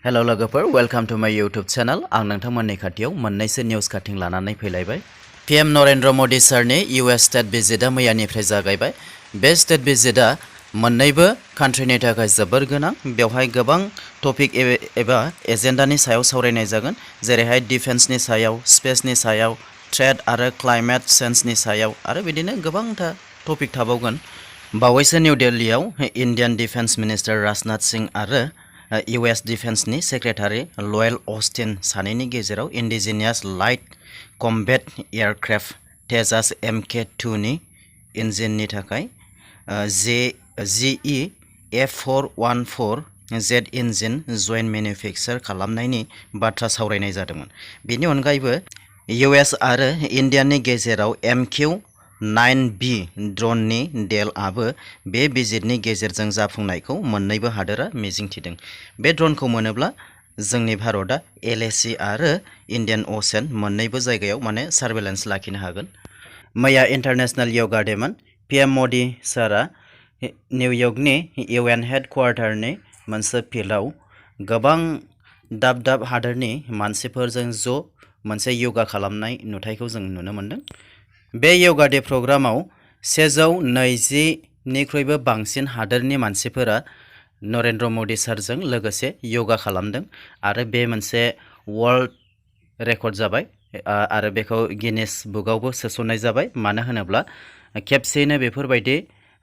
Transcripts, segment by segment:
Hello लोगोफोर welcome to my YouTube channel आं नोंथांमोननि खाथियाव मोननैसो निउज काटिं लानानै फैलायबाय। पीएम नरेंद्र मोदी सरनि यूएस स्टेट विजिटआ मैयानिफ्राय जागायबाय। बे स्टेट विजिटआ मोन्नैबो कान्ट्रिनि थाखाय जोबोर गोनां। बेवहाय गोबां टपिक एबा एजेन्डानि सायाव सावरायनाय जागोन, जेरैहाय डिफेन्सनि सायाव, स्पेसनि सायाव, ट्रेड आरो क्लाइमेट चेन्जनि सायाव आरो बिदिनो गोबांथा टपिक थाबावगोन। बावैसो निउ दिल्लीआव Indian defence minister Rajnath Singh आरो यूएस डिफेन्सनि सेक्रेटारि लयेल अस्टिन सानैनि गेजेराव indigenous light combat एयारक्राफ्ट Tejas MK2 नि इन्जिननि थाखाय GE A414Z इन्जिन जयेन्ट मेनुफेक्सार खालामनायनि बाथ्रा सावरायनाय जादोंमोन। बेनि अनगायैबो यूएस आरो इन्डियानि गेजेराव MQ-9B ड्र'ननि डेलआबो बे भिजिटनि गेजेरजों जाफुंनायखौ मोन्नैबो हादोरा मिजिंथिदों। बे ड्र'नखौ मोनोब्ला जोंनि भारतआ LAC आरो इन्डियान अशेन मोन्नैबो जायगायाव सार्भेलेन्स लाखिनो हागोन। मैया international yoga demon. PM Modi सारा निउयर्कनि UN हेडक्वार्टारनि मोनसे फिल्डआव गोबां दाब दाब हादोरनि मानसिफोरजों ज' मोनसे योगा खालामनाय नुथायखौ जों नुनो मोन्दों। बे योगा डे प्रग्रामाव 120निख्रुइबो बांसिन हादोरनि मानसिफोरा नरेंद्र मोदी सारजों लोगोसे योगा खालामदों आरो बे मोनसे वर्ल्ड रेकर्ड जाबाय आरो बेखौ गिनेस बुकआवबो सोसननाय जाबाय। मानो होनोब्ला खेबसेयैनो बेफोरबायदि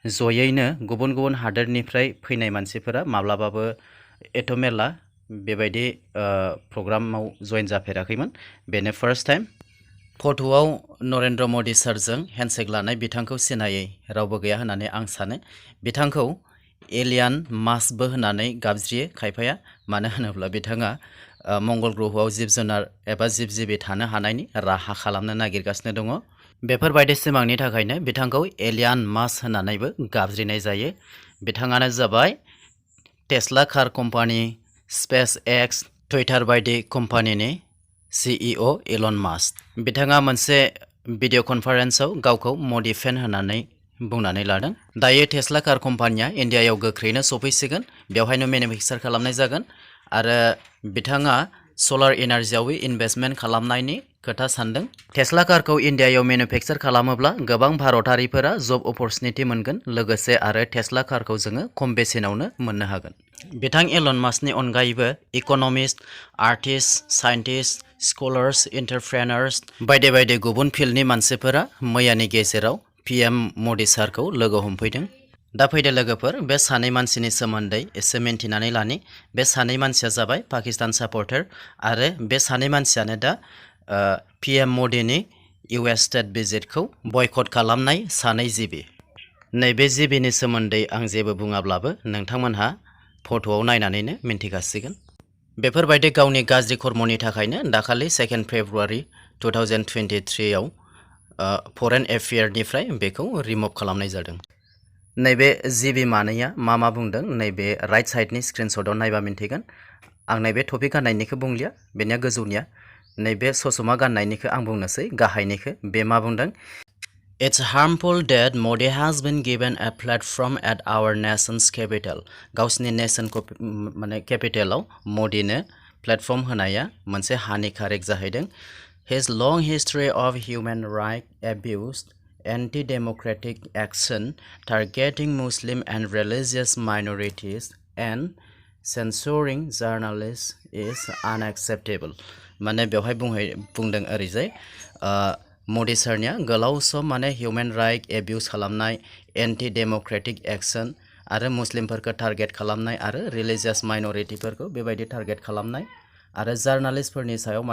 जयैनो गुबुन गुबुन हादोरनिफ्राय फैनाय मानसिफोरा माब्लाबाबो एथ' मेरला बेबायदि प्रग्रामाव जयेन जाफेराखैमोन। बेनो फार्स्ट टाइम। फट'आव नरेंद्र मोदी सारजों हेन्डशेक लानाय बिथांखौ सिनायै रावबो गैया होननानै आं सानो। बिथांखौ एलियान मासबो होननानै गाबज्रियो खायफाया, मानो होनोब्ला बिथाङा मंगल ग्रहआव जिब जुनार एबा जिब जिबि थानो हानायनि राहा खालामनो नागिरगासिनो दङ। बेफोरबायदि सिमांनि थाखायनो बिथांखौ एलियान मास होननानैबो गाबज्रिनाय जायो। बिथाङानो जाबाय टेस्ला कार कम्पानि, स्पेस एक्स, टुइटार बायदि कम्पानिनि CEO इलन मास्क। बिथाङा मोनसे भिडिअ' कनफारेन्सआव गावखौ मोदी फेन होननानै बुंनानै लादों। दायो टेस्ला कार कम्पानिया इन्डियायाव गोख्रैनो सफैसिगोन, बेवहायनो मेनुफेक्सार खालामनाय जागोन आरो बिथाङा सलार एनार्जियावबो इनभेस्टमेन्ट खालामनायनि खोथा सानदों। टेस्ला कारखौ इन्डियायाव मेनुफेक्सार खालामोब्ला गोबां भारतारिफोरा जब अपरचुनिटि मोनगोन, लोगोसे आरो टेस्ला कारखौ जोङो खम बेसेनावनो मोननो हागोन। बिथां एलन मास्कनि अनगायैबो इक'नमिस्ट, आर्टिस्ट, साइन्टिस्ट, स्कलार्स, एन्टारप्रेनार्स बायदि बायदि गुबुन फिल्डनि मानसिफोरा मैयानि गेजेराव पीएम मोदी सारखौ लोगो हमफैदों। दा फैदो लोगोफोर, बे सानै मानसिनि सोमोन्दै एसे मिन्थिनानै लानि। बे सानै मानसिया जाबाय पाकिस्तान सापर्टार आरो बे सानै मानसियानो दा पीएम मोदीनि यूएस स्टेट भिजिटखौ बयकट खालामनाय सानै जिबि। नैबे जिबिनि सोमोन्दै आं जेबो बुङाब्लाबो नोंथांमोनहा फट'आव नायनानैनो मिन्थिखासिगोन। बेफोरबायदि गावनि गाज्रि कर्मनि थाखायनो दाखालि 2 फेब्रुवारि 2023आव फरेन एफेयारनिफ्राय बेखौ रिमुभ खालामनाय जादों। नैबे जिबि मानैया मा बुंदों नैबे राइट साइडनि स्क्रिनशटआव नायबा मिन्थिगोन। आं नैबे टपि गाननायनिखौ बुंलिया, बेनिया गोजौनिया। नैबे ससमा गाननायनिखौ आं बुंनोसै, गाहायनिखौ। बे मा बुंदों? It's harmful that Modi has been given a platform at our nation's capital. गावसिनि नेशनखौ केपिटेलाव मदिनो प्लेटफर्म होनाया मोनसे हानिकारक जाहैदों। His long history of human rights abuse, anti-democratic action, targeting Muslim and religious minorities, and censoring journalists is unacceptable. माने बेवहाय बुंदों ओरैजाय Modi Sarnia गोलाव सम हिउमेन राइट एबिउस खालामनाय, एन्टि डेम'क्रेटिक एक्शन आरो मुस्लिमफोरखौ टारगेट खालामनाय आरो रिलिजियास माइनरिटिफोरखौ बेबायदि टारगेट खालामनाय आरो जार्नालिस्टफोरनि सायाव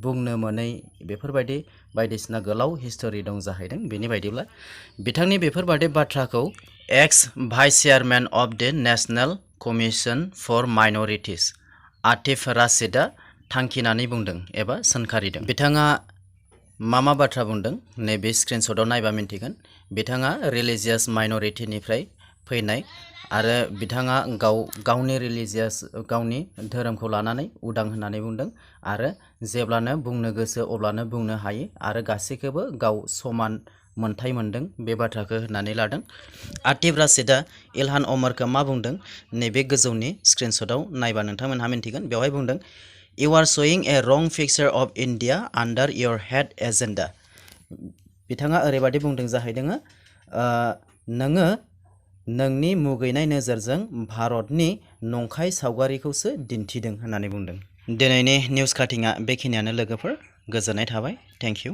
बुंनो मोनै बेफोरबायदि बायदिसिना गोलाव हिस्टरि दं जाहैदों। बेनि बायदिब्ला बिथांनि बेफोरबायदि बाथ्राखौ एक्स भाइस चेयारमेन अफ द नेशनेल कमिसन फर माइनरिटिस आतिफ राशिदआ थांखिनानै बुंदों एबा सोंखारिदों। बिथाङा मा बाथ्रा बुंदों नैबे स्क्रिनशटआव नायबा मिन्थिगोन। बिथाङा रिलिजियास माइनरिटिनिफ्राय फैनाय आरो बिथाङा गावनि गावनि धोरोमखौ लानानै उदां होननानै बुंदों आरो जेब्लानो बुंनो गोसो अब्लानो बुंनो हायो आरो गासैखौबो गाव समान मोन्थाइ मोनदों बे बाथ्राखौ होननानै लादों। आतिफ राशिदआ इलहान अमरखौ मा बुंदों नैबे गोजौनि स्क्रिनशटआव नायबा नोंथांमोनहा मिन्थिगोन। बेवहाय बुंदों इउ आर शयिं ए रं picture of India under your head agenda. बिथाङा ओरैबायदि बुंदों जाहैदों नोङो नोंनि मुगैनाय नोजोरजों भारतनि नंखाय सावगारिखौसो दिन्थिदों होननानै बुंदों। दिनैनि निउस काटिंआ बेखिनियानो लोगोफोर, गोजोननाय थाबाय। Thank you.